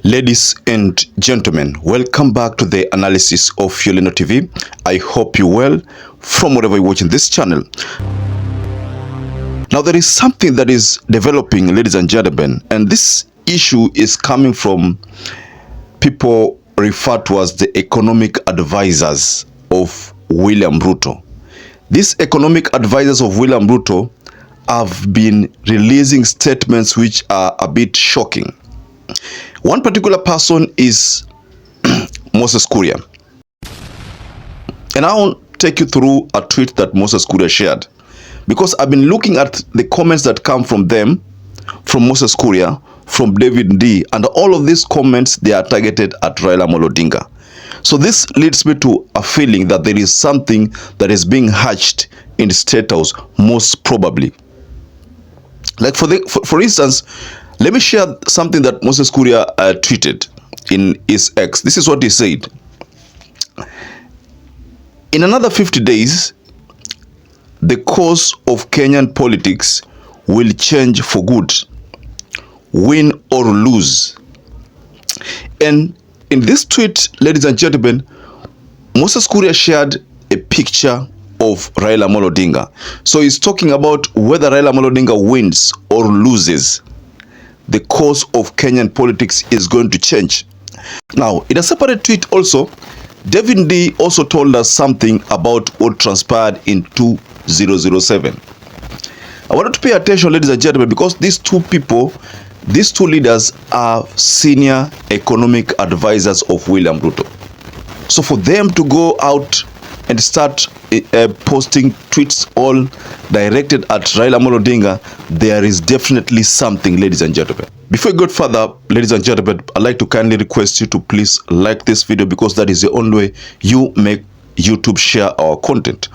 Ladies and gentlemen, welcome back to the analysis of YOLENO TV. I hope you well from wherever you're watching this channel. Now there is something that is developing, ladies and gentlemen, and this issue is coming from people referred to as the economic advisors of William Ruto. These economic advisors of William Ruto have been releasing statements which are a bit shocking. One particular person is Moses Kuria. And I'll take you through a tweet that Moses Kuria shared, because I've been looking at the comments that come from them, from Moses Kuria, from David Ndii, and all of these comments, they are targeted at RAILA Odinga. So this leads me to a feeling that there is something that is being hatched in the State House, most probably. Like for instance, let me share something that Moses Kuria tweeted in his X. This is what he said. In another 50 days, the course of Kenyan politics will change for good, win or lose. And in this tweet, ladies and gentlemen, Moses Kuria shared a picture of RAILA Odinga. So he's talking about whether RAILA Odinga wins or loses, the course of Kenyan politics is going to change. Now, in a separate tweet also, David Ndii also told us something about what transpired in 2007. I wanted to pay attention, ladies and gentlemen, because these two people, these two leaders are senior economic advisors of William Ruto. So for them to go out and start posting tweets all directed at RAILA Odinga, there is definitely something, ladies and gentlemen. Before we go further, ladies and gentlemen, I'd like to kindly request you to please like this video, because that is the only way you make YouTube share our content.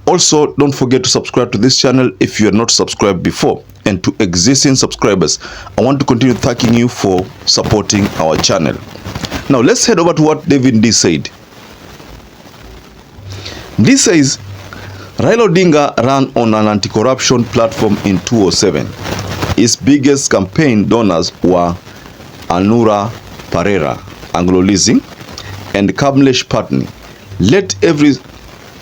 Also, don't forget to subscribe to this channel if you are not subscribed before. And to existing subscribers, I want to continue thanking you for supporting our channel. Now, let's head over to what David Ndii said. This says, RAILA Odinga ran on an anti-corruption platform in 2007. His biggest campaign donors were Anura Parera, Anglo Leasing, and Kamlesh Patni. Let every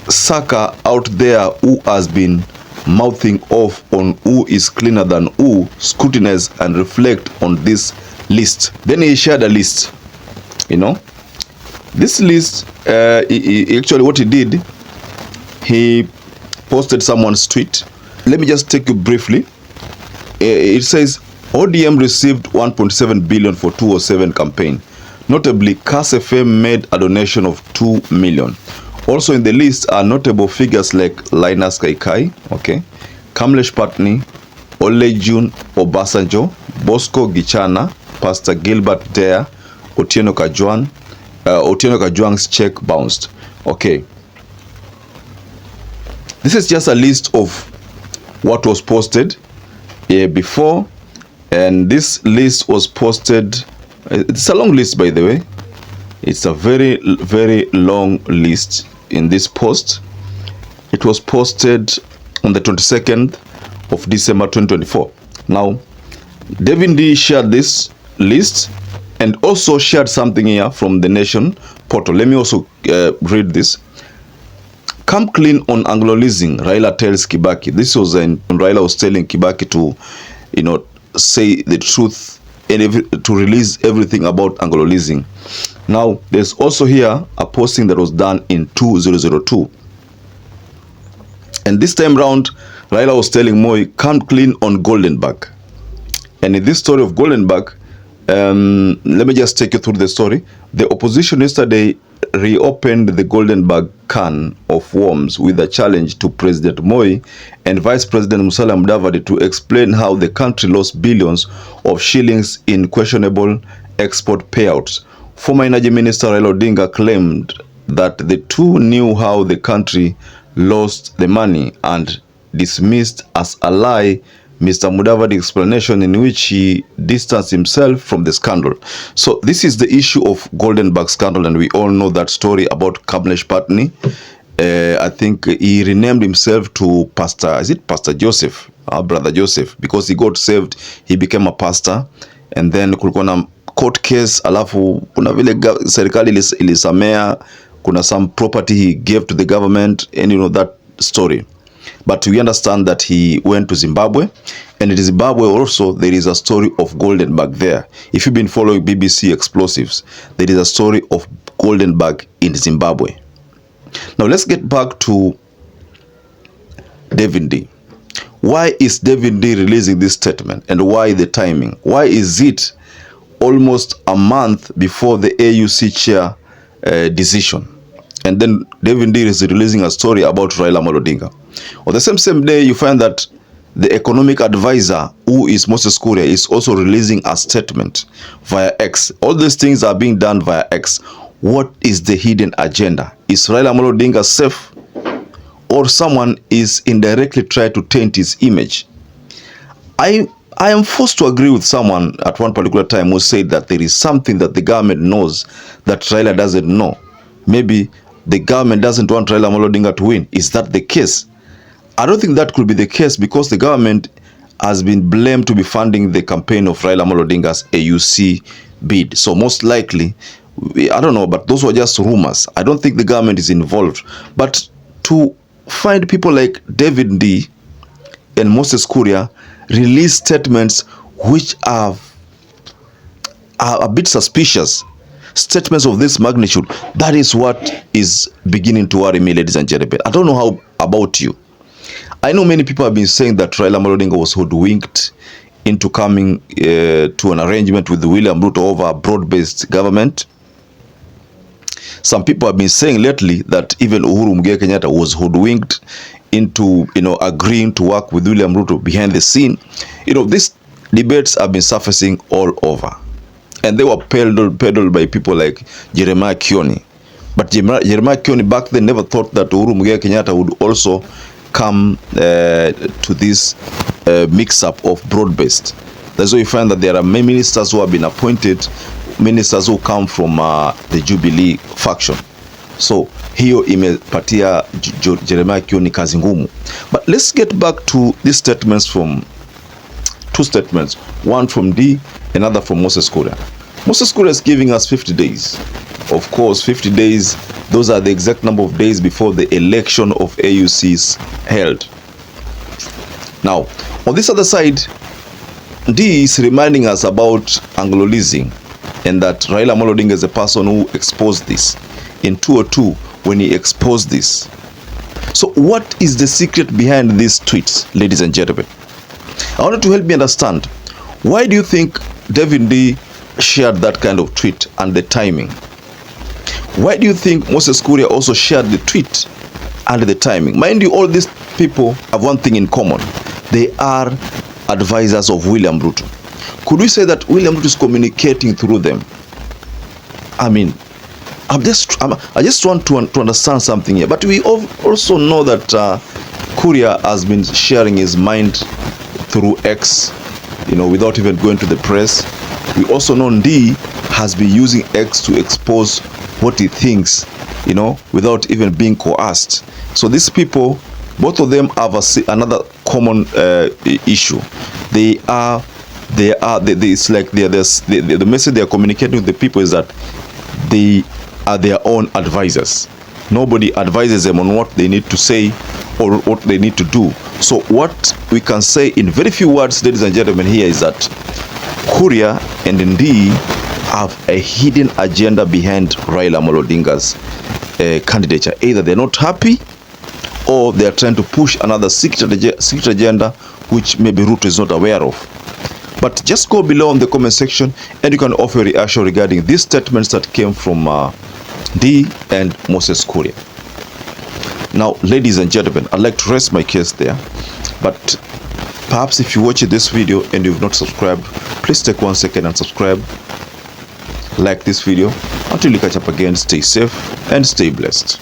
sucker out there who has been mouthing off on who is cleaner than who scrutinize and reflect on this list. Then he shared a list. You know, this list, actually what he did, he posted someone's tweet. Let me just take you briefly. It says, ODM received 1.7 billion for 2007 campaign. Notably, CAS FM made a donation of 2 million. Also in the list are notable figures like Linus Kaikai, okay, Kamlesh Patni, Olejun Obasanjo, Bosco Gichana, Pastor Gilbert Dare, Otieno Kajwang's check bounced. Okay. This is just a list of what was posted before, and this list was posted. It's a long list, by the way. It's a very, very long list in this post. It was posted on the 22nd of December 2024. Now, David Ndii shared this list and also shared something here from the Nation portal. Let me also read this. Come clean on Anglo Leasing, RAILA tells Kibaki. This was when RAILA was telling Kibaki to, you know, say the truth and to release everything about Anglo Leasing. Now, there's also here a posting that was done in 2002. And this time round, RAILA was telling Moi, come clean on Goldenberg. And in this story of Goldenberg, let me just take you through the story. The opposition yesterday reopened the Goldenberg can of worms with a challenge to President Moi and Vice President Musalia Mudavadi to explain how the country lost billions of shillings in questionable export payouts. Former Energy Minister RAILA Odinga claimed that the two knew how the country lost the money and dismissed as a lie Mr. Mudavadi's explanation, in which he distanced himself from the scandal. So this is the issue of Goldenberg scandal, and we all know that story about Kamlesh Patni. I think he renamed himself to Pastor, is it Pastor Joseph, Brother Joseph, because he got saved, he became a pastor, and then kulikuwa na court case, alafu kuna vile serikali ilisamea, kuna some property he gave to the government, and you know that story. But we understand that he went to Zimbabwe, and in Zimbabwe also there is a story of Goldenberg there. If you've been following BBC Explosives, there is a story of Goldenberg in Zimbabwe. Now let's get back to Ndii. Why is Ndii releasing this statement, and why the timing? Why is it almost a month before the AUC chair decision, and then Ndii is releasing a story about Raila Odinga? On the same day, you find that the economic advisor, who is Moses Kuria, is also releasing a statement via X. All these things are being done via X. What is the hidden agenda? Is Raila Odinga safe, or someone is indirectly trying to taint his image? I am forced to agree with someone at one particular time who said that there is something that the government knows that Raila doesn't know. Maybe the government doesn't want Raila Odinga to win. Is that the case? I don't think that could be the case, because the government has been blamed to be funding the campaign of Raila Odinga's AUC bid. So most likely, I don't know, but those were just rumors. I don't think the government is involved. But to find people like Ndii and Moses Kuria release statements which are a bit suspicious, statements of this magnitude, that is what is beginning to worry me, ladies and gentlemen. I don't know how about you. I know many people have been saying that Raila Odinga was hoodwinked into coming to an arrangement with William Ruto over a broad-based government. Some people have been saying lately that even Uhuru Muigai Kenyatta was hoodwinked into, agreeing to work with William Ruto behind the scene. These debates have been surfacing all over, and they were peddled by people like Jeremiah Kioni. But Jeremiah Kioni back then never thought that Uhuru Muigai Kenyatta would also come to this mix-up of broad-based. That's why you find that there are many ministers who have been appointed, ministers who come from the Jubilee faction. So hiyo imepatia Jeremiah Kioni kazi ngumu. But let's get back to these statements from two statements, one from Ndii, another from Moses Kuria. Moses Kuria is giving us 50 days. Of course, 50 days, those are the exact number of days before the election of AUC is held. Now, on this other side, Ndii is reminding us about Anglo-leasing, and that Raila Odinga is the person who exposed this in 2002 when he exposed this. So what is the secret behind these tweets, ladies and gentlemen? I wanted to help me understand, why do you think Ndii shared that kind of tweet, and the timing? Why do you think Moses Kuria also shared the tweet and the timing? Mind you, all these people have one thing in common. They are advisors of William Ruto. Could we say that William Ruto is communicating through them? I mean, I just want to understand something here. But we also know that Kuria has been sharing his mind through X, without even going to the press. We also know Ndii has been using X to expose what he thinks, without even being coerced. So these people, both of them have another common issue. It's like the message they are communicating with the people is that they are their own advisors. Nobody advises them on what they need to say or what they need to do. So what we can say in very few words, ladies and gentlemen, here is that Kuria and Ndii have a hidden agenda behind Raila Odinga's candidature. Either they're not happy, or they're trying to push another secret agenda which maybe Ruto is not aware of. But just go below in the comment section and you can offer a reaction regarding these statements that came from Ndii and Moses Kuria. Now, ladies and gentlemen, I'd like to rest my case there. But perhaps if you watch this video and you've not subscribed, please take 1 second and subscribe. Like this video. Until we catch up again, stay safe and stay blessed.